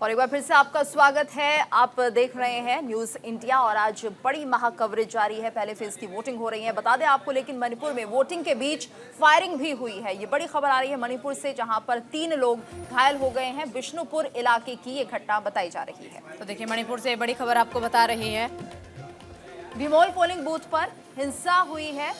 और एक बार फिर से आपका स्वागत है। आप देख रहे हैं न्यूज़ इंडिया और आज बड़ी महा कवरेज जारी है। पहले फेज की वोटिंग हो रही है, बता दें आपको। लेकिन मणिपुर में वोटिंग के बीच फायरिंग भी हुई है। ये बड़ी खबर आ रही है मणिपुर से, जहां पर 3 लोग घायल हो गए हैं। बिष्णुपुर इलाके की ये घटना बताई जा रही है। तो देखिए, मणिपुर से बड़ी खबर आपको बता रहे हैं। विमोल पोलिंग बूथ पर हिंसा हुई है।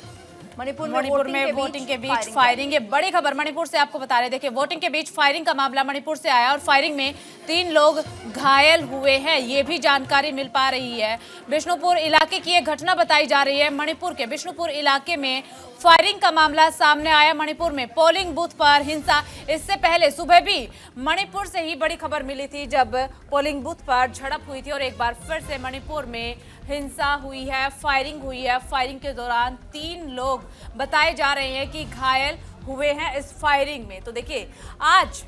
मणिपुर में वोटिंग के बीच फायरिंग, ये बड़ी खबर मणिपुर से आपको बता रहे हैं। देखिए, वोटिंग के बीच फायरिंग का मामला मणिपुर से आया और फायरिंग में 3 लोग घायल हुए हैं, ये भी जानकारी मिल पा रही है। बिष्णुपुर इलाके की ये घटना बताई जा रही है। मणिपुर के बिष्णुपुर इलाके में फायरिंग का मामला सामने आया। मणिपुर में पोलिंग बूथ पर हिंसा। इससे पहले सुबह भी मणिपुर से ही बड़ी खबर मिली थी, जब पोलिंग बूथ पर झड़प हुई थी और एक बार फिर से मणिपुर में हिंसा हुई है, फायरिंग हुई है। फायरिंग के दौरान 3 लोग बताए जा रहे हैं कि घायल हुए हैं इस फायरिंग में। तो देखिए, आज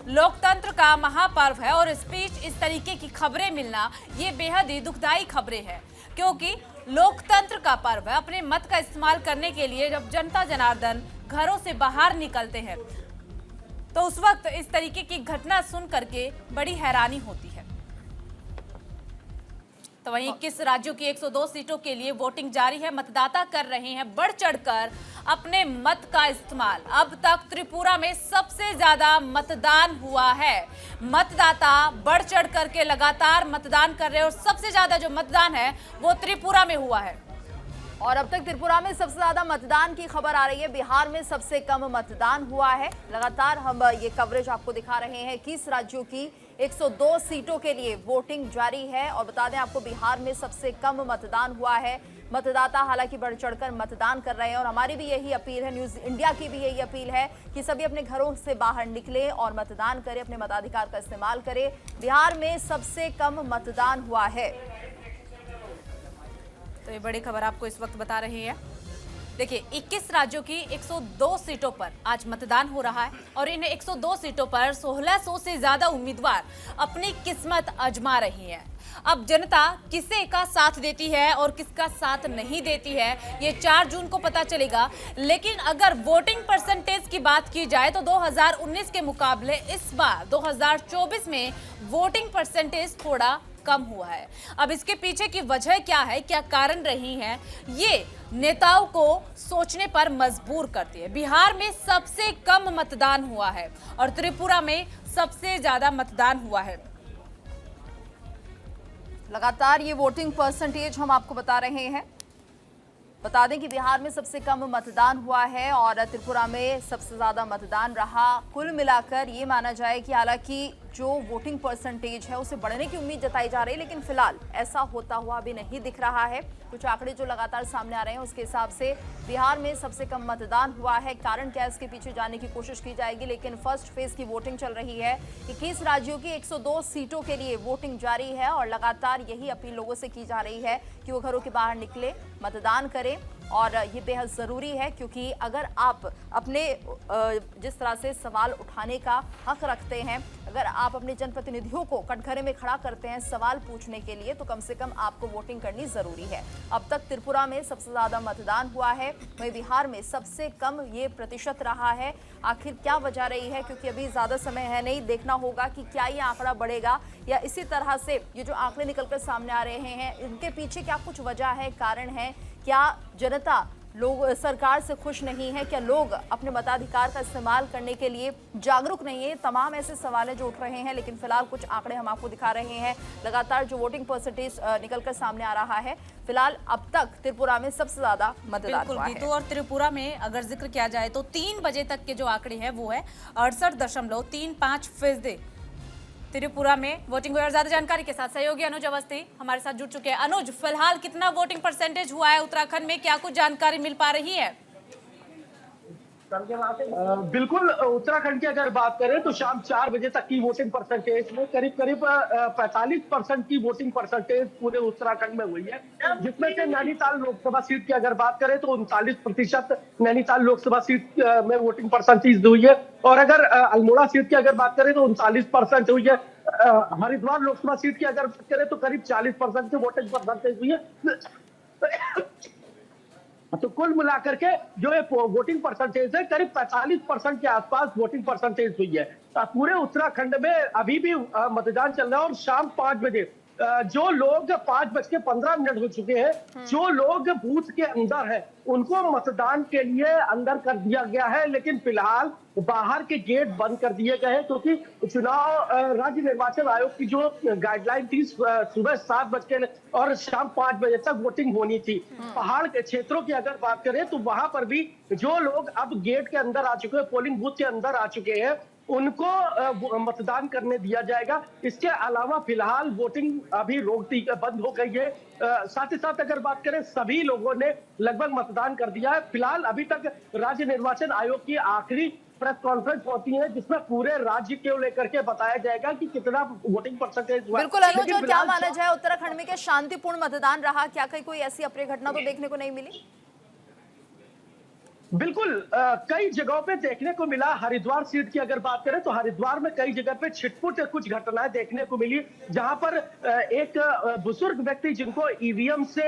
लोकतंत्र का महापर्व है और इस बीच इस तरीके की खबरें मिलना ये बेहद ही दुखदाई खबरें हैं, क्योंकि लोकतंत्र का पर्व है। अपने मत का इस्तेमाल करने के लिए जब जनता जनार्दन घरों से बाहर निकलते हैं तो उस वक्त इस तरीके की घटना सुन करके बड़ी हैरानी होती है। तो वहीं 21 राज्यों की 102 सीटों के लिए वोटिंग जारी है। मतदाता कर रहे हैं बढ़ चढ़कर अपने मत का इस्तेमाल। अब तक त्रिपुरा में सबसे ज्यादा मतदान हुआ है। मतदाता बढ़ चढ़ करके लगातार मतदान कर रहे हैं और सबसे ज्यादा जो मतदान है वो त्रिपुरा में हुआ है। और अब तक त्रिपुरा में सबसे ज्यादा मतदान की खबर आ रही है। बिहार में सबसे कम मतदान हुआ है। लगातार हम ये कवरेज आपको दिखा रहे हैं। 21 राज्यों की 102 सीटों के लिए वोटिंग जारी है और बता दें आपको, बिहार में सबसे कम मतदान हुआ है। मतदाता हालांकि बढ़ चढ़कर मतदान कर रहे हैं और हमारी भी यही अपील है, न्यूज़ इंडिया की भी यही अपील है कि सभी अपने घरों से बाहर निकले और मतदान करें, अपने मताधिकार का इस्तेमाल करें। बिहार में सबसे कम मतदान हुआ है। तो ये बड़ी खबर आपको इस वक्त बता रही है। देखिए, 21 राज्यों की 102 सीटों पर आज मतदान हो रहा है और इन 102 सीटों पर 1600 से ज्यादा उम्मीदवार अपनी किस्मत आजमा रही हैं। अब जनता किसे का साथ देती है और किसका साथ नहीं देती है, ये 4 जून को पता चलेगा। लेकिन अगर वोटिंग परसेंटेज की बात की जाए तो 2019 के मुकाबले इस बार 2024 में वोटिंग परसेंटेज थोड़ा कम हुआ है। अब इसके पीछे की वजह क्या है, क्या कारण रही है, ये नेताओं को सोचने पर मजबूर करती है। बिहार में सबसे कम मतदान हुआ है और त्रिपुरा में सबसे ज्यादा मतदान हुआ है। लगातार ये वोटिंग परसेंटेज हम आपको बता रहे हैं। बता दें कि बिहार में सबसे कम मतदान हुआ है और त्रिपुरा में सबसे ज्यादा मतदान रहा। कुल मिलाकर ये माना जाए कि हालांकि जो वोटिंग परसेंटेज है उसे बढ़ने की उम्मीद जताई जा रही है, लेकिन फिलहाल ऐसा होता हुआ अभी नहीं दिख रहा है। कुछ आंकड़े जो लगातार सामने आ रहे हैं उसके हिसाब से बिहार में सबसे कम मतदान हुआ है। कारण क्या है, इसके पीछे जानने की कोशिश की जाएगी। लेकिन फर्स्ट फेज की वोटिंग चल रही है। 21 राज्यों की 102 सीटों के लिए वोटिंग जारी है और लगातार यही अपील लोगों से की जा रही है कि वो घरों के बाहर निकले, मतदान करें। और ये बेहद ज़रूरी है, क्योंकि अगर आप अपने जिस तरह से सवाल उठाने का हक रखते हैं, अगर आप अपने जनप्रतिनिधियों को कटघरे में खड़ा करते हैं सवाल पूछने के लिए, तो कम से कम आपको वोटिंग करनी ज़रूरी है। अब तक त्रिपुरा में सबसे ज़्यादा मतदान हुआ है, वहीं बिहार में सबसे कम ये प्रतिशत रहा है। आखिर क्या वजह रही है, क्योंकि अभी ज़्यादा समय है नहीं, देखना होगा कि क्या ये आंकड़ा बढ़ेगा या इसी तरह से ये जो आंकड़े निकलकर सामने आ रहे हैं इनके पीछे क्या कुछ वजह है, कारण है। क्या जनता लोग सरकार से खुश नहीं है, क्या लोग अपने मताधिकार का इस्तेमाल करने के लिए जागरूक नहीं है, तमाम ऐसे सवाल जो उठ रहे हैं। लेकिन फिलहाल कुछ आंकड़े हम आपको दिखा रहे हैं। लगातार जो वोटिंग परसेंटेज निकलकर सामने आ रहा है, फिलहाल अब तक त्रिपुरा में सबसे ज्यादा मतदान हुआ है। और त्रिपुरा में अगर जिक्र किया जाए तो 3 बजे तक के जो आंकड़े हैं वो है 68.35%। त्रिपुरा में वोटिंग हुई और ज्यादा जानकारी के साथ सहयोगी अनुज अवस्थी हमारे साथ जुड़ चुके हैं। अनुज, फिलहाल कितना वोटिंग परसेंटेज हुआ है उत्तराखंड में, क्या कुछ जानकारी मिल पा रही है? बिल्कुल, उत्तराखंड की अगर बात करें तो शाम 4 बजे तक की वोटिंग परसेंटेज में करीब 45% की वोटिंग परसेंटेज पूरे उत्तराखंड में हुई है, जिसमें से नैनीताल लोकसभा सीट की अगर बात करें तो 39% नैनीताल लोकसभा सीट में वोटिंग परसेंटेज हुई है। और अगर अल्मोड़ा सीट की अगर बात करें तो 39% हुई है। हरिद्वार लोकसभा सीट की अगर बात करें तो करीब 40% की वोटिंग परसेंटेज हुई है। तो कुल मिलाकर के जो ये वोटिंग परसेंटेज है करीब 45% के आसपास वोटिंग परसेंटेज हुई है। पूरे उत्तराखंड में अभी भी मतदान चल रहा है और शाम 5 बजे जो लोग 5:15 हो चुके हैं, जो लोग बूथ के अंदर है उनको मतदान के लिए अंदर कर दिया गया है, लेकिन फिलहाल बाहर के गेट बंद कर दिए गए हैं क्योंकि चुनाव राज्य निर्वाचन आयोग की जो गाइडलाइन थी सुबह 7 बजे और शाम 5 बजे तक वोटिंग होनी थी। पहाड़ के क्षेत्रों की अगर बात करें तो वहां पर भी जो लोग अब गेट के अंदर आ चुके हैं, पोलिंग बूथ के अंदर आ चुके हैं, उनको मतदान करने दिया जाएगा। इसके अलावा फिलहाल वोटिंग अभी रोक दी बंद हो गई है। साथ ही साथ अगर बात करें सभी लोगों ने लगभग मतदान कर दिया है। फिलहाल अभी तक राज्य निर्वाचन आयोग की आखिरी प्रेस कॉन्फ्रेंस होती है जिसमें पूरे राज्य को लेकर के बताया जाएगा कि कितना वोटिंग परसेंटेज हुआ। बिल्कुल अनुज, और क्या माना जाए उत्तराखंड में क्या शांतिपूर्ण मतदान रहा? क्या कहीं कोई ऐसी अप्रिय घटना तो देखने को नहीं मिली? बिल्कुल कई जगहों पे देखने को मिला। हरिद्वार सीट की अगर बात करें तो हरिद्वार में कई जगह पे छिटपुट कुछ घटनाएं देखने को मिली, जहां पर एक बुजुर्ग व्यक्ति जिनको ईवीएम से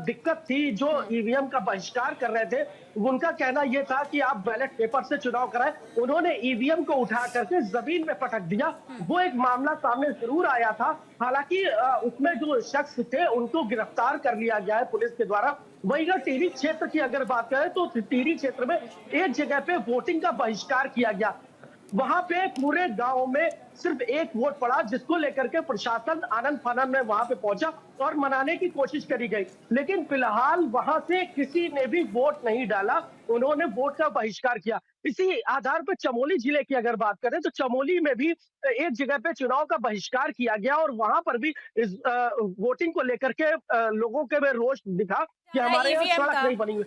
दिक्कत थी, जो ईवीएम का बहिष्कार कर रहे थे, उनका कहना यह था कि आप बैलेट पेपर से चुनाव कराएं। उन्होंने ईवीएम को उठा करके जमीन में पटक दिया। वो एक मामला सामने जरूर आया था। हालांकि उसमें जो शख्स थे उनको गिरफ्तार कर लिया गया है पुलिस के द्वारा। वहीं टिहरी क्षेत्र की अगर बात करें तो टिहरी क्षेत्र में एक जगह पे वोटिंग का बहिष्कार किया गया। वहां पे पूरे गांव में सिर्फ एक वोट पड़ा, जिसको लेकर के प्रशासन आनंद फानन में वहां पे पहुंचा और मनाने की कोशिश करी गई, लेकिन फिलहाल वहां से किसी ने भी वोट नहीं डाला। उन्होंने वोट का बहिष्कार किया। इसी आधार पर चमोली जिले की अगर बात करें तो चमोली में भी एक जगह पे चुनाव का बहिष्कार किया गया और वहां पर भी इस वोटिंग को लेकर के लोगों के में रोष दिखा कि हमारे यहाँ सड़क नहीं बनी हुई।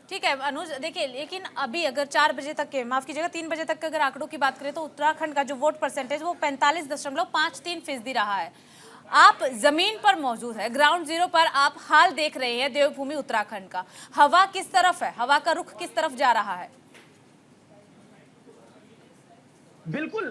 ठीक है अनुज, देखिए लेकिन अभी अगर 4 बजे तक के, माफ कीजिएगा 3 बजे तक के अगर आंकड़ों की बात करें तो उत्तराखंड का जो वोट परसेंटेज वो 45.53% रहा है। आप जमीन पर मौजूद है, ग्राउंड जीरो पर आप हाल देख रहे हैं देवभूमि उत्तराखंड का। हवा किस तरफ है, हवा का रुख किस तरफ जा रहा है? बिल्कुल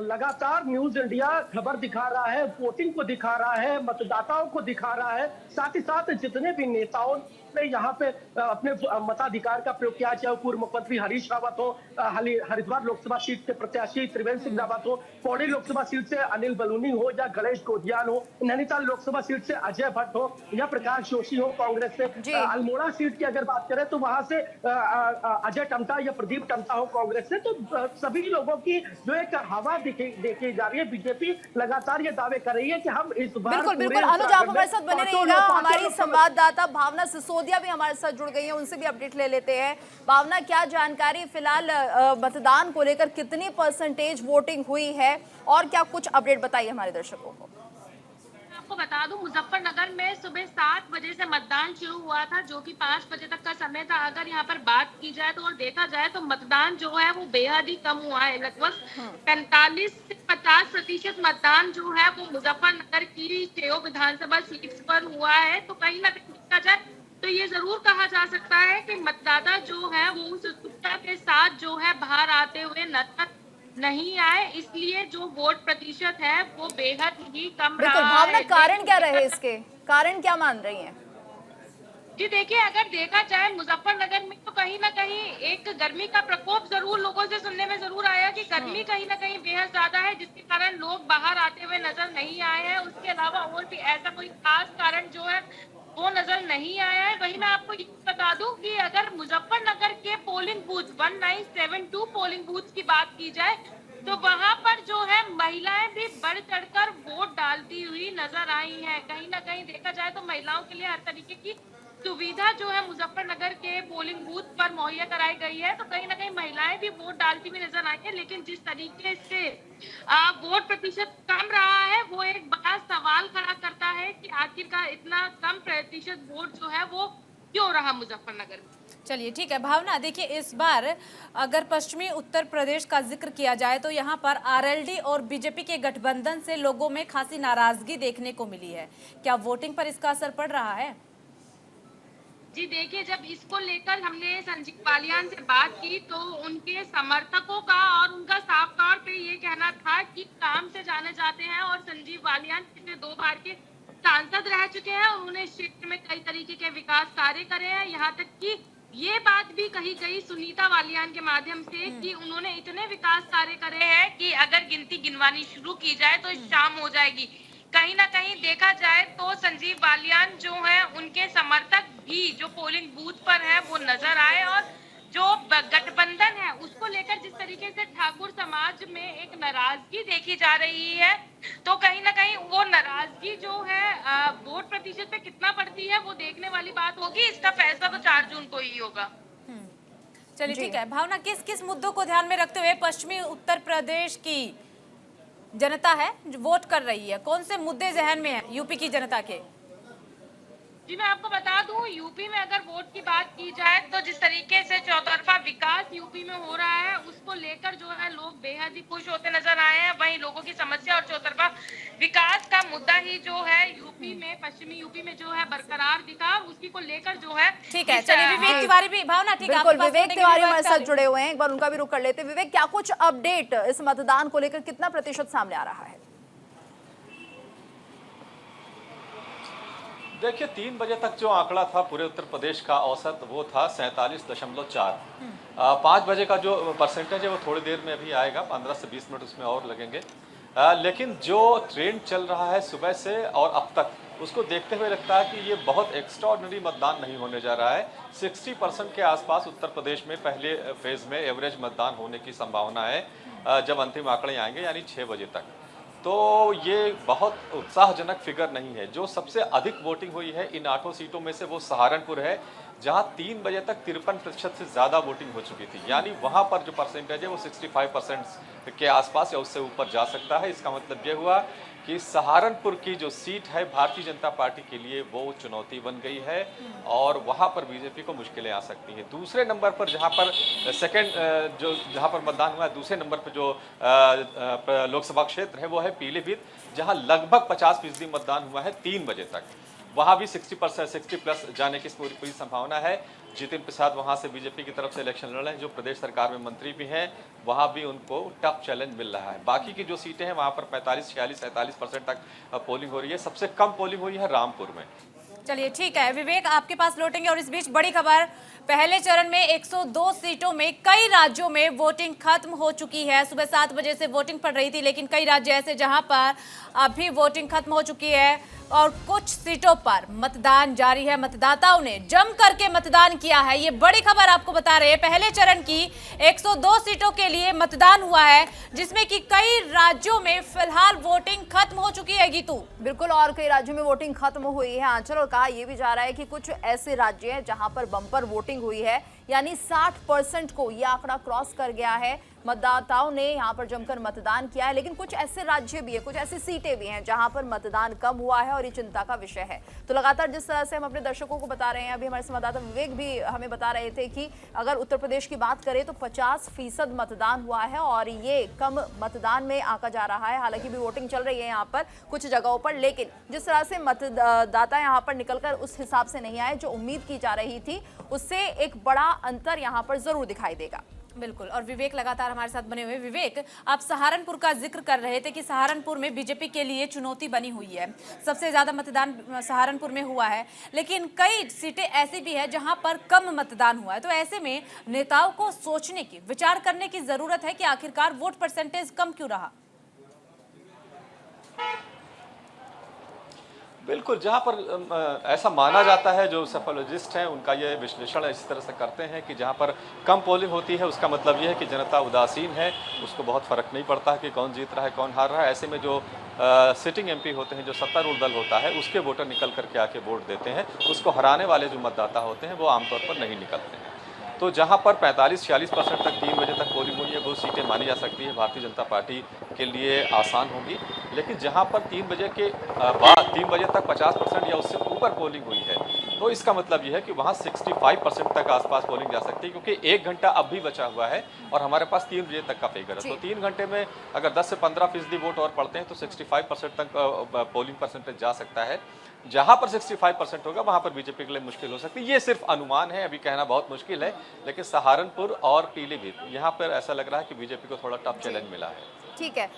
लगातार न्यूज इंडिया खबर दिखा रहा है, वोटिंग को दिखा रहा है, मतदाताओं को दिखा रहा है। साथ ही साथ जितने भी नेताओं ने यहाँ पे अपने मताधिकार का प्रयोग किया, चाहे पूर्व मुख्यमंत्री हरीश रावत हो, हरिद्वार लोकसभा सीट से प्रत्याशी त्रिवेंद्र सिंह रावत हो, पौड़ी लोकसभा सीट से अनिल बलूनी हो या गणेश गोदियान हो, नैनीताल लोकसभा सीट से अजय भट्ट हो या प्रकाश जोशी हो कांग्रेस से, अल्मोड़ा सीट की अगर बात करें तो वहां से अजय टमटा या प्रदीप टमटा हो कांग्रेस से, तो सभी लोगों की जो एक हवा देखी जा रही है। बीजेपी लगातार ये दावे कर रही है कि हम इस बार बिल्कुल बिल्कुल अनुज, आप हमारे साथ बने रहिएगा। हमारी संवाददाता भावना सिसोदिया भी हमारे साथ जुड़ गई है, उनसे भी अपडेट ले लेते हैं। भावना, क्या जानकारी फिलहाल मतदान को लेकर, कितनी परसेंटेज वोटिंग हुई है और क्या कुछ अपडेट बताइए हमारे दर्शकों को? आपको बता दूं, मुजफ्फरनगर में सुबह 7 बजे से मतदान शुरू हुआ था, जो कि 5 बजे तक का समय था। अगर यहाँ पर बात की जाए तो और देखा जाए तो मतदान जो है वो बेहद ही कम हुआ है। लगभग 45 से 50% मतदान जो है वो मुजफ्फरनगर की 6 विधानसभा सीट्स पर हुआ है। तो कहीं ना कहीं देखा जाए तो ये जरूर कहा जा सकता है कि मतदाता जो है वो उस उत्साह के साथ जो है बाहर आते हुए नजर नहीं आए, इसलिए जो वोट प्रतिशत है वो बेहद ही कम रहा है। भावना, कारण क्या रहे इसके, कारण क्या मान रही हैं? जी देखिए, अगर देखा जाए मुजफ्फरनगर में तो कहीं ना कहीं एक गर्मी का प्रकोप जरूर लोगों से सुनने में जरूर आया कि गर्मी कहीं ना कहीं बेहद ज्यादा है, जिसके कारण लोग बाहर आते हुए नजर नहीं आए हैं। उसके अलावा और भी ऐसा कोई खास कारण जो है वो नजर नहीं आया है। वही मैं आपको ये बता दूं कि अगर मुजफ्फरनगर के पोलिंग बूथ 1972 पोलिंग बूथ की बात की जाए तो वहां पर जो है महिलाएं भी बढ़ चढ़कर वोट डालती हुई नजर आई हैं। कहीं ना कहीं देखा जाए तो महिलाओं के लिए हर तरीके की सुविधा जो है मुजफ्फरनगर के पोलिंग बूथ पर मुहैया कराई गई है, तो कहीं ना कहीं महिलाएं भी वोट डालती हुई नजर आई है। लेकिन जिस तरीके से वोट प्रतिशत कम रहा है वो एक बड़ा सवाल खड़ा करता है कि आखिरकार इतना कम प्रतिशत वोट जो है वो क्यों रहा मुजफ्फरनगर में। चलिए ठीक है भावना, देखिए इस बार अगर पश्चिमी उत्तर प्रदेश का जिक्र किया जाए तो यहाँ पर आरएलडी और बीजेपी के गठबंधन से लोगों में खासी नाराजगी देखने को मिली है। क्या वोटिंग पर इसका असर पड़ रहा है? जी देखिए, जब इसको लेकर हमने संजीव बालियान से बात की तो उनके समर्थकों का और उनका साफ तौर पे ये कहना था कि काम से जाने जाते हैं और संजीव बालियान पिछले 2 बार के सांसद रह चुके हैं और उन्होंने इस क्षेत्र में कई तरीके के विकास कार्य करे हैं। यहाँ तक कि ये बात भी कही गई सुनीता वालियान के माध्यम से कि उन्होंने इतने विकास कार्य करे हैं कि अगर गिनती गिनवानी शुरू की जाए तो शाम हो जाएगी। कहीं ना कहीं देखा जाए तो संजीव बालियान जो है उनके समर्थक भी जो पोलिंग बूथ पर है वो नजर आए, और जो गठबंधन है उसको लेकर जिस तरीके से ठाकुर समाज में एक नाराजगी देखी जा रही है, तो कहीं ना कहीं वो नाराजगी जो है वोट प्रतिशत पे कितना पड़ती है वो देखने वाली बात होगी। इसका फैसला तो 4 जून को ही होगा। चलिए ठीक है भावना, किस किस मुद्दों को ध्यान में रखते हुए पश्चिमी उत्तर प्रदेश की जनता है जो वोट कर रही है, कौन से मुद्दे जहन में है यूपी की जनता के? जी मैं आपको बता दूं, यूपी में अगर वोट की बात की जाए तो जिस तरीके से चौतरफा विकास यूपी में हो रहा है उसको लेकर जो है लोग बेहद ही खुश होते नजर आए हैं। वहीं लोगों की समस्या और चौतरफा विकास का मुद्दा ही जो है यूपी में, पश्चिमी यूपी में जो है बरकरार दिखा, उसी को लेकर जो है। ठीक है, चलिए विवेक तिवारी भी, भावना ठीक है, बिल्कुल विवेक तिवारी हमारे साथ जुड़े हुए हैं, एक बार उनका भी रुख कर लेते हैं। विवेक, क्या कुछ अपडेट इस मतदान को लेकर, कितना प्रतिशत सामने आ रहा है? देखिए 3 बजे तक जो आंकड़ा था पूरे उत्तर प्रदेश का औसत वो था 47.4। 5 बजे का जो परसेंटेज है वो थोड़ी देर में अभी आएगा, 15 से 20 मिनट उसमें और लगेंगे। लेकिन जो ट्रेंड चल रहा है सुबह से और अब तक, उसको देखते हुए लगता है कि ये बहुत एक्स्ट्राऑर्डिनरी मतदान नहीं होने जा रहा है। 60% के आसपास उत्तर प्रदेश में पहले फेज में एवरेज मतदान होने की संभावना है जब अंतिम आंकड़े आएंगे, यानी 6 बजे तक। तो ये बहुत उत्साहजनक फिगर नहीं है। जो सबसे अधिक वोटिंग हुई है इन 8 सीटों में से वो सहारनपुर है, जहां 3 बजे तक 53% से ज़्यादा वोटिंग हो चुकी थी। यानी वहां पर जो परसेंटेज है वो 65% के आसपास या उससे ऊपर जा सकता है। इसका मतलब ये हुआ कि सहारनपुर की जो सीट है भारतीय जनता पार्टी के लिए वो चुनौती बन गई है और वहां पर बीजेपी को मुश्किलें आ सकती हैं। दूसरे नंबर पर जहां पर जहां पर मतदान हुआ है, दूसरे नंबर पर जो लोकसभा क्षेत्र है वो है पीलीभीत, जहां लगभग 50% मतदान हुआ है 3 बजे तक। वहां भी 60+ जाने की पूरी संभावना है। जितिन प्रसाद वहां से बीजेपी की तरफ से इलेक्शन लड़ रहे हैं, जो प्रदेश सरकार में मंत्री भी हैं, वहां भी उनको टफ चैलेंज मिल रहा है। बाकी की जो सीटें हैं वहां पर 45, 46, 47% तक पोलिंग हो रही है। सबसे कम पोलिंग हुई है रामपुर में। चलिए ठीक है विवेक, आपके पास लौटेंगे। और इस बीच बड़ी खबर, पहले चरण में 102 सीटों में कई राज्यों में वोटिंग खत्म हो चुकी है। सुबह 7 बजे से वोटिंग पड़ रही थी, लेकिन कई राज्य ऐसे जहां पर अभी वोटिंग खत्म हो चुकी है और कुछ सीटों पर मतदान जारी है। मतदाताओं ने जम करके मतदान किया है, ये बड़ी खबर आपको बता रहे हैं। पहले चरण की 102 सीटों के लिए मतदान हुआ है, जिसमें कि कई राज्यों में फिलहाल वोटिंग खत्म हो चुकी है। गीतू, बिल्कुल, और कई राज्यों में वोटिंग खत्म हुई है आंचल, और कहा यह भी जा रहा है कि कुछ ऐसे राज्य हैं जहां पर बम्पर वोटिंग हुई है, यानी 60% को यह आंकड़ा क्रॉस कर गया है। मतदाताओं ने यहां पर जमकर मतदान किया है, लेकिन कुछ ऐसे राज्य भी है, कुछ ऐसी सीटें भी हैं जहां पर मतदान कम हुआ है और ये चिंता का विषय है। तो लगातार जिस तरह से हम अपने दर्शकों को बता रहे हैं, अभी हमारे संवाददाता विवेक भी हमें बता रहे थे कि अगर उत्तर प्रदेश की बात करें तो 50% मतदान हुआ है और ये कम मतदान में आंका जा रहा है। हालांकि भी वोटिंग चल रही है यहाँ पर कुछ जगहों पर, लेकिन जिस तरह से मतदाता यहाँ पर निकलकर उस हिसाब से नहीं आए जो उम्मीद की जा रही थी, उससे एक बड़ा अंतर यहाँ पर जरूर दिखाई देगा। बिल्कुल, और विवेक लगातार हमारे साथ बने हुए। विवेक, आप सहारनपुर का जिक्र कर रहे थे कि सहारनपुर में बीजेपी के लिए चुनौती बनी हुई है, सबसे ज्यादा मतदान सहारनपुर में हुआ है, लेकिन कई सीटें ऐसी भी है जहां पर कम मतदान हुआ है। तो ऐसे में नेताओं को सोचने की, विचार करने की जरूरत है कि आखिरकार वोट परसेंटेज कम क्यों रहा। बिल्कुल, जहाँ पर ऐसा माना जाता है, जो सफोलॉजिस्ट हैं उनका ये विश्लेषण इस तरह से करते हैं कि जहाँ पर कम पोलिंग होती है उसका मतलब ये है कि जनता उदासीन है, उसको बहुत फ़र्क नहीं पड़ता कि कौन जीत रहा है कौन हार रहा है। ऐसे में जो सिटिंग एमपी होते हैं, जो सत्तारूढ़ दल होता है, उसके वोटर निकल करके आके वोट देते हैं। उसको हराने वाले जो मतदाता होते हैं वो आमतौर पर नहीं निकलते हैं। तो जहां पर 45-46% तक 3 बजे तक पोलिंग हुई है, वो सीटें मानी जा सकती है भारतीय जनता पार्टी के लिए आसान होंगी। लेकिन जहां पर 3 बजे के बाद 3 बजे तक 50% या उससे ऊपर पोलिंग हुई है, तो इसका मतलब ये है कि वहां 65% तक आसपास पोलिंग जा सकती है, क्योंकि 1 घंटा अब भी बचा हुआ है और हमारे पास 3 बजे तक का फिगर है। तो 3 घंटे में अगर 10 से 15% वोट और पड़ते हैं तो 65% तक पोलिंग परसेंटेज जा सकता है। जहां पर 65% होगा वहां पर बीजेपी के लिए मुश्किल हो सकती है। ये सिर्फ अनुमान है, अभी कहना बहुत मुश्किल है, लेकिन सहारनपुर और पीलीभीत यहाँ पर ऐसा लग रहा है कि बीजेपी को थोड़ा टफ चैलेंज मिला है। ठीक है।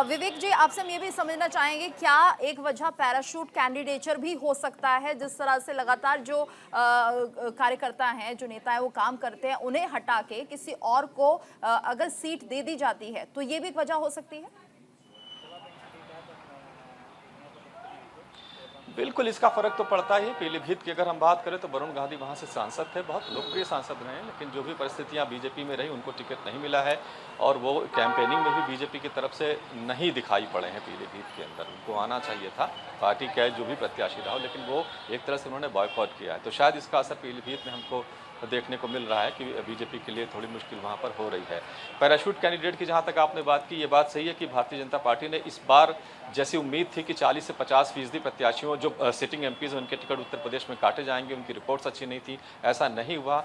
विवेक जी, आपसे हम ये भी समझना चाहेंगे, क्या एक वजह पैराशूट कैंडिडेचर भी हो सकता है? जिस तरह से लगातार जो कार्यकर्ता हैं, जो नेता हैं, वो काम करते हैं, उन्हें हटा के किसी और को अगर सीट दे दी जाती है तो ये भी एक वजह हो सकती है? बिल्कुल, इसका फर्क तो पड़ता ही है। पीलीभीत की अगर हम बात करें तो वरुण गांधी वहां से सांसद थे, बहुत लोकप्रिय सांसद रहे हैं, लेकिन जो भी परिस्थितियां बीजेपी में रही उनको टिकट नहीं मिला है और वो कैंपेनिंग में भी बीजेपी की तरफ से नहीं दिखाई पड़े हैं पीलीभीत के अंदर। उनको आना चाहिए था, पार्टी का जो भी प्रत्याशी रहा हो, लेकिन वो एक तरह से उन्होंने बॉयकॉट किया है। तो शायद इसका असर पीलीभीत में हमको देखने को मिल रहा है कि बीजेपी के लिए थोड़ी मुश्किल वहाँ पर हो रही है। पैराशूट कैंडिडेट की जहाँ तक आपने बात की, ये बात सही है कि भारतीय जनता पार्टी ने इस बार जैसी उम्मीद थी कि 40 से 50% प्रत्याशियों जो सिटिंग एमपीज उनके टिकट उत्तर प्रदेश में काटे जाएंगे, उनकी रिपोर्ट्स अच्छी नहीं थी, ऐसा नहीं हुआ।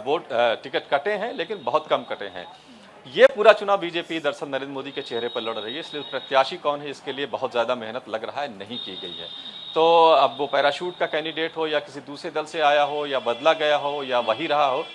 वोट टिकट कटे हैं लेकिन बहुत कम कटे हैं। ये पूरा चुनाव बीजेपी दरअसल नरेंद्र मोदी के चेहरे पर लड़ रही है, इसलिए प्रत्याशी कौन है इसके लिए बहुत ज़्यादा मेहनत लग रहा है नहीं की गई है। तो अब वो पैराशूट का कैंडिडेट हो या किसी दूसरे दल से आया हो या बदला गया हो या वही रहा हो,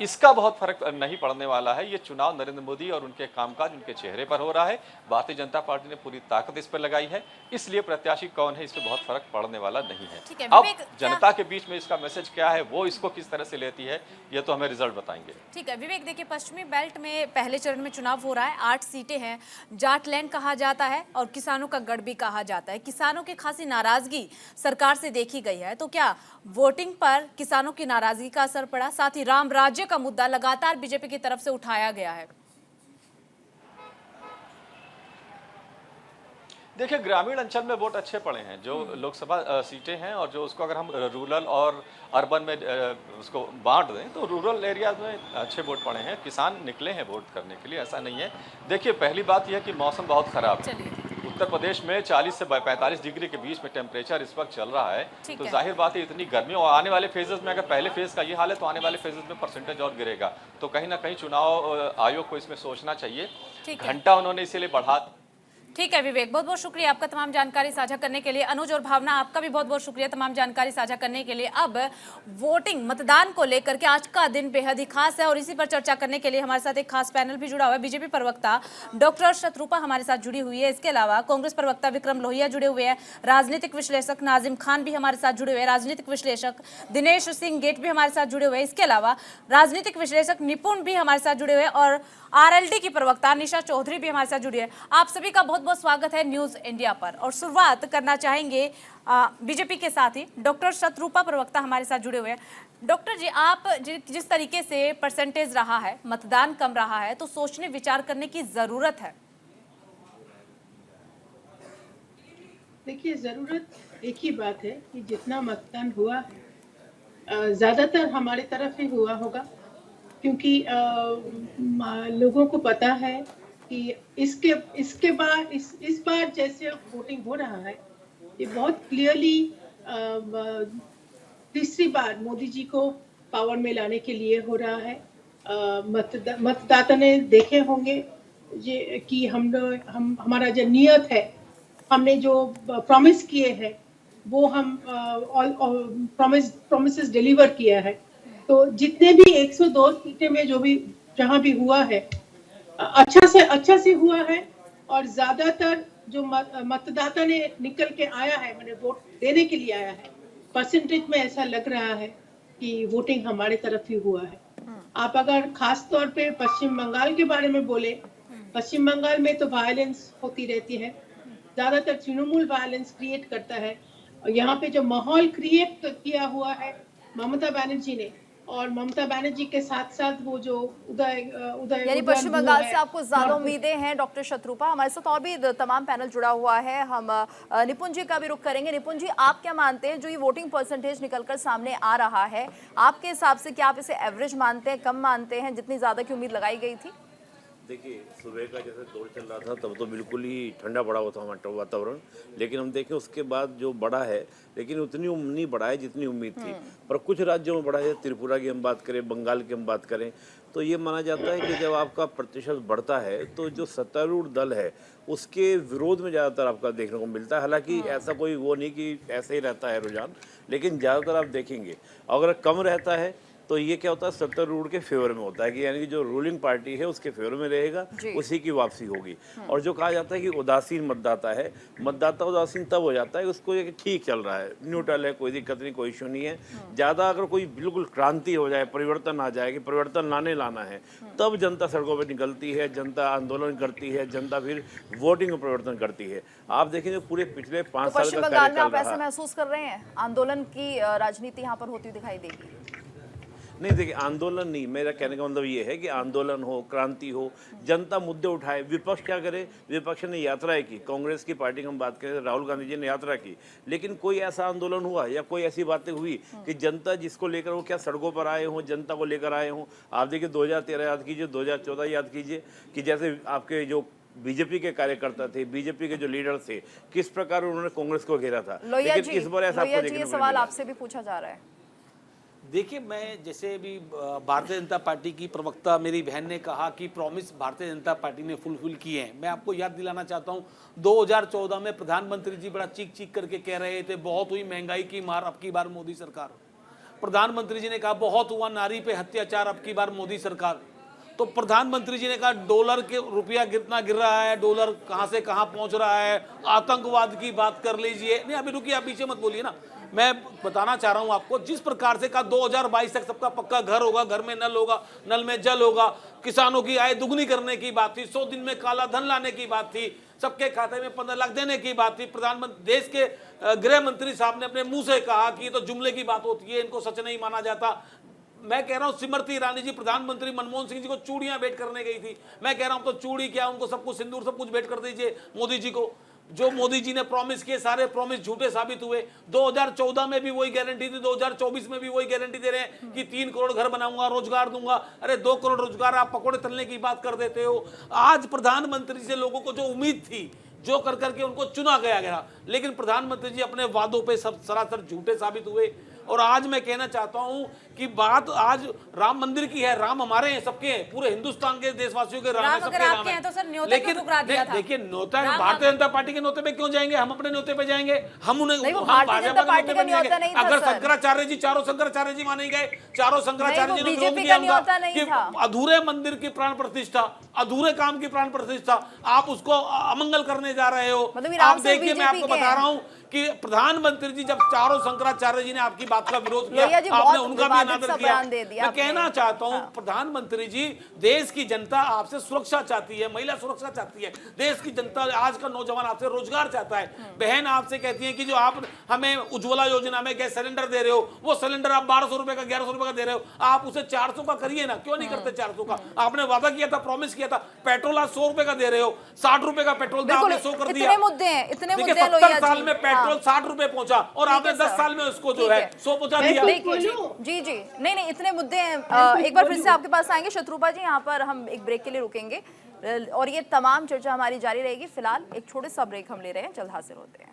इसका बहुत फर्क नहीं पड़ने वाला है। ये चुनाव नरेंद्र मोदी और उनके कामकाज उनके चेहरे पर हो रहा है। भारतीय जनता पार्टी ने पूरी ताकत इस पर लगाई है, इसलिए प्रत्याशी कौन है इस पर बहुत फर्क पड़ने वाला नहीं है। अब जनता के बीच में इसका मैसेज क्या है, वो इसको किस तरह से लेती है, ये तो हमें रिजल्ट बताएंगे। ठीक है विवेक, देखिए पश्चिमी बेल्ट में पहले चरण में चुनाव हो रहा है, 8 सीटें हैं। जाटलैंड कहा जाता है और किसानों का गढ़ भी कहा जाता है। किसानों की खासी नाराजगी सरकार से देखी गई है, तो क्या वोटिंग पर किसानों की नाराजगी का असर पड़ा? साथ ही राम राज्य का मुद्दा लगातार बीजेपी की तरफ से उठाया गया है। देखिए, ग्रामीण अंचल में वोट अच्छे पड़े हैं, जो लोकसभा सीटें हैं, और जो उसको अगर हम रूरल और अर्बन में उसको बांट दें तो रूरल एरियाज में अच्छे वोट पड़े हैं। किसान निकले हैं वोट करने के लिए, ऐसा नहीं है। देखिए, पहली बात यह है कि मौसम बहुत खराब है। उत्तर प्रदेश में 40 से 45 डिग्री के बीच में टेम्परेचर इस वक्त चल रहा है, तो जाहिर बात है इतनी गर्मी, और आने वाले फेजेस में अगर पहले फेज का ये हाल है तो आने वाले फेजेस में परसेंटेज और गिरेगा। तो कहीं ना कहीं चुनाव आयोग को इसमें सोचना चाहिए। घंटा उन्होंने इसीलिए बढ़ा। ठीक है विवेक, बहुत बहुत शुक्रिया आपका तमाम जानकारी साझा करने के लिए। अनुज और भावना, आपका भी बहुत बहुत शुक्रिया तमाम जानकारी साझा करने के लिए। अब वोटिंग मतदान को लेकर के आज का दिन बेहद ही खास है और इसी पर चर्चा करने के लिए हमारे साथ एक खास पैनल भी जुड़ा हुआ है। बीजेपी प्रवक्ता डॉक्टर शतरूपा हमारे साथ जुड़ी हुई है। इसके अलावा कांग्रेस प्रवक्ता विक्रम लोहिया जुड़े हुए हैं। राजनीतिक विश्लेषक नाजिम खान भी हमारे साथ जुड़े हुए हैं। राजनीतिक विश्लेषक दिनेश सिंह गेट भी हमारे साथ जुड़े हुए हैं। इसके अलावा राजनीतिक विश्लेषक निपुण भी हमारे साथ जुड़े हुए हैं और आरएलडी की प्रवक्ता निशा चौधरी भी हमारे साथ जुड़ी है। आप सभी का बहुत बहुत स्वागत है न्यूज इंडिया पर। और शुरुआत करना चाहेंगे बीजेपी के साथ ही डॉक्टर शतरूपा प्रवक्ता हमारे साथ जुड़े हुए हैं। डॉक्टर जी, आप जिस तरीके से परसेंटेज रहा है, मतदान कम रहा है, तो सोचने विचार करने की जरूरत है। देखिए, जरूरत एक ही बात है कि जितना मतदान हुआ है ज्यादातर हमारे तरफ ही हुआ होगा, क्योंकि लोगों को पता है कि इसके बाद इस बार जैसे वोटिंग हो रहा है, ये बहुत क्लियरली तीसरी बार मोदी जी को पावर में लाने के लिए हो रहा है। मतदाता ने देखे होंगे ये कि हमारा जो नियत है, हमने जो प्रॉमिस किए हैं वो हम प्रॉमिसेस डिलीवर किया है। तो जितने भी 102 सीटें में जो भी जहां भी हुआ है, अच्छा से हुआ है और ज्यादातर जो मतदाता ने निकल के आया है, मैंने वोट देने के लिए आया है, परसेंटेज में ऐसा लग रहा है कि वोटिंग हमारे तरफ ही हुआ है। आप अगर खास तौर पे पश्चिम बंगाल के बारे में बोले, पश्चिम बंगाल में तो वायलेंस होती रहती है, ज्यादातर तृणमूल वायलेंस क्रिएट करता है। और यहाँ पे जो माहौल क्रिएट किया हुआ है ममता बनर्जी ने, और ममता बनर्जी के साथ साथ वो जो उदय यानी पश्चिम बंगाल से आपको ज्यादा उम्मीदें हैं। डॉक्टर शतरूपा, हमारे साथ और भी तमाम पैनल जुड़ा हुआ है, हम निपुण जी का भी रुख करेंगे। निपुण जी, आप क्या मानते हैं, जो ये वोटिंग परसेंटेज निकलकर सामने आ रहा है, आपके हिसाब से क्या आप इसे एवरेज मानते हैं, कम मानते हैं, जितनी ज्यादा की उम्मीद लगाई गई थी? देखिए, सुबह का जैसे दौर चल रहा था तब तो बिल्कुल ही ठंडा पड़ा हुआ था हमारा वातावरण, लेकिन हम देखें उसके बाद जो बढ़ा है, लेकिन उतनी नहीं बढ़ा है जितनी उम्मीद थी। पर कुछ राज्यों में बढ़ा है, त्रिपुरा की हम बात करें, बंगाल की हम बात करें, तो ये माना जाता है कि जब आपका प्रतिशत बढ़ता है तो जो सत्तारूढ़ दल है उसके विरोध में ज़्यादातर आपका देखने को मिलता है। हालांकि ऐसा कोई वो नहीं कि ऐसे ही रहता है रुझान, लेकिन ज़्यादातर आप देखेंगे अगर कम रहता है तो ये क्या होता है, सत्तारूढ़ के फेवर में होता है कि यानी कि जो रूलिंग पार्टी है उसके फेवर में रहेगा, उसी की वापसी होगी। और जो कहा जाता है कि उदासीन मतदाता है, मतदाता उदासीन तब हो जाता है उसको ये ठीक चल रहा है, न्यूट्रल है, कोई दिक्कत नहीं, कोई इशू नहीं है। ज़्यादा अगर कोई बिल्कुल क्रांति हो जाए, परिवर्तन आ जाए कि परिवर्तन लाना है, तब जनता सड़कों पर निकलती है, जनता आंदोलन करती है, जनता फिर वोटिंग में परिवर्तन करती है। आप देखेंगे पूरे पिछले 5 साल पश्चिम का बंगाल में कार्यकाल आप ऐसा रहा। महसूस कर रहे हैं आंदोलन की राजनीति यहाँ पर होती हुई दिखाई देगी? नहीं, देखिए आंदोलन नहीं, मेरा कहने का मतलब ये है कि आंदोलन हो, क्रांति हो, जनता मुद्दे उठाए। विपक्ष क्या करे, विपक्ष ने यात्राएं की, कांग्रेस की पार्टी की हम बात करें, राहुल गांधी जी ने यात्रा की, लेकिन कोई ऐसा आंदोलन हुआ या कोई ऐसी बातें हुई कि जनता जिसको लेकर वो क्या सड़कों पर आए हों, जनता को लेकर आए हों। आप देखिए 2013 याद कीजिए, 2014 याद कीजिए कि जैसे आपके जो बीजेपी के कार्यकर्ता थे, बीजेपी के जो लीडर थे, किस प्रकार उन्होंने कांग्रेस को घेरा था। लोहिया लेकिन जी, इस बार ऐसा आपको देखने ये को सवाल मिला। आपसे भी पूछा जा रहा है। देखिए, मैं जैसे अभी भारतीय जनता पार्टी की प्रवक्ता मेरी बहन ने कहा कि प्रॉमिस भारतीय जनता पार्टी ने फुलफिल किए हैं। मैं आपको याद दिलाना चाहता हूं 2014 में प्रधानमंत्री जी बड़ा चीख चीख करके कह रहे थे बहुत हुई महंगाई की मार, अब की बार मोदी सरकार। प्रधानमंत्री जी ने कहा बहुत हुआ नारी पे अत्याचार, अब की बार मोदी सरकार। तो प्रधानमंत्री जी ने कहा डॉलर के रुपया कितना गिर रहा है, डॉलर कहां से कहां पहुंच रहा है, आतंकवाद की बात कर लीजिए। नहीं अभी रुकिए, आप पीछे मत बोलिए ना, मैं बताना चाह रहा हूं आपको। जिस प्रकार से कहा 2022 तक सबका पक्का घर होगा, घर में नल होगा, नल में जल होगा, किसानों की आय दुगनी करने की बात थी, 100 दिन में काला धन लाने की बात थी, सबके खाते में 15 लाख देने की बात थी। प्रधानमंत्री देश के गृह मंत्री साहब ने अपने मुंह से कहा कि ये तो जुमले की बात होती है, इनको सच नहीं माना जाता। मैं कह रहा हूं स्मृति ईरानी जी प्रधानमंत्री मनमोहन सिंह जी को चूड़ियां भेंट करने गई थी। मैं कह रहा हूं तो चूड़ी क्या, उनको सब कुछ सिंदूर सब कुछ भेंट कर दीजिए मोदी जी को। जो मोदी जी ने प्रॉमिस किए सारे प्रॉमिस झूठे साबित हुए। 2014 में भी वही गारंटी थी, 2024 में भी वही गारंटी दे रहे हैं कि 3 करोड़ घर बनाऊंगा, रोजगार दूंगा। अरे 2 करोड़ रोजगार, आप पकौड़े तलने की बात कर देते हो। आज प्रधानमंत्री से लोगों को जो उम्मीद थी, जो कर करके उनको चुना गया, लेकिन प्रधानमंत्री जी अपने वादों पे सब सरासर झूठे साबित हुए। और आज मैं कहना चाहता हूं कि बात आज राम मंदिर की है। राम हमारे हैं, सबके हैं, पूरे हिंदुस्तान के देशवासियों के राम है, सबके अगर राम आपके है। हैं तो सर न्योते लेकिन क्यों ठुकरा दिया था? देखिए न्योता भारतीय जनता पार्टी के न्योते पे क्यों जाएंगे, हम अपने न्योते पे जाएंगे। हम उन्हें नहीं, वो हम भारतीय भाजपा जनता के पार्टी न्योते का पे जाएंगे। न्योता नहीं था, अगर सर। शंकराचार्य जी, चारों शंकराचार्य जी माने गए, चारों शंकराचार्य नहीं, जी वो ने विरोध बीजेपी किया का न्योता नहीं कि था। अधूरे मंदिर की प्राण प्रतिष्ठा, अधूरे काम की प्राण प्रतिष्ठा, आप उसको अमंगल करने जा रहे हो। मतलब इराम आप से देखिए, मैं आपको बीजेपी के बता हैं। रहा हूं कि प्रधानमंत्री जी जब चारों शंकराचार्य जी ने आपकी बात का विरोध किया, लोहिया जी, आपने बहुत उनका भी विवादित अनादर सा किया। बयान दे दिया मैं आपने। कहना चाहता हूं प्रधानमंत्री जी, देश की जनता आपसे सुरक्षा चाहती है, महिला सुरक्षा चाहती है, देश की जनता, आज का नौजवान आपसे रोजगार चाहता है। बहन आपसे कहती है कि जो आप हमें उज्ज्वला योजना में गैस सिलेंडर दे रहे हो, वो सिलेंडर आप 1200 रुपए का, 1100 रुपए का दे रहे हो, आप उसे 400 का करिए ना, क्यों नहीं करते 400 का? आपने वादा किया था, प्रॉमिस किया था। पेट्रोल आज 100 रुपए का दे रहे हो, 60 रुपए का पेट्रोल था, आपने 100 कर दिया। इतने मुद्दे हैं, इतने देखिए, मुद्दे हैं 70 लोहिया साल जी। में पेट्रोल 60 रुपए पहुंचा और आपने है 10 सर। साल में उसको जो ठीक है है। 100 पहुंचा मैं दिया। कुछ देखिए बोलूं? जी जी, नहीं इतने मुद्दे हैं। एक बार फिर से आपके पास आएंगे शत्रुपा जी, यहाँ पर हम एक ब्रेक के लिए रुकेंगे और ये तमाम चर्चा हमारी जारी रहेगी। फिलहाल एक छोटे सा ब्रेक हम ले रहे हैं, जल्द हाजिर होते हैं।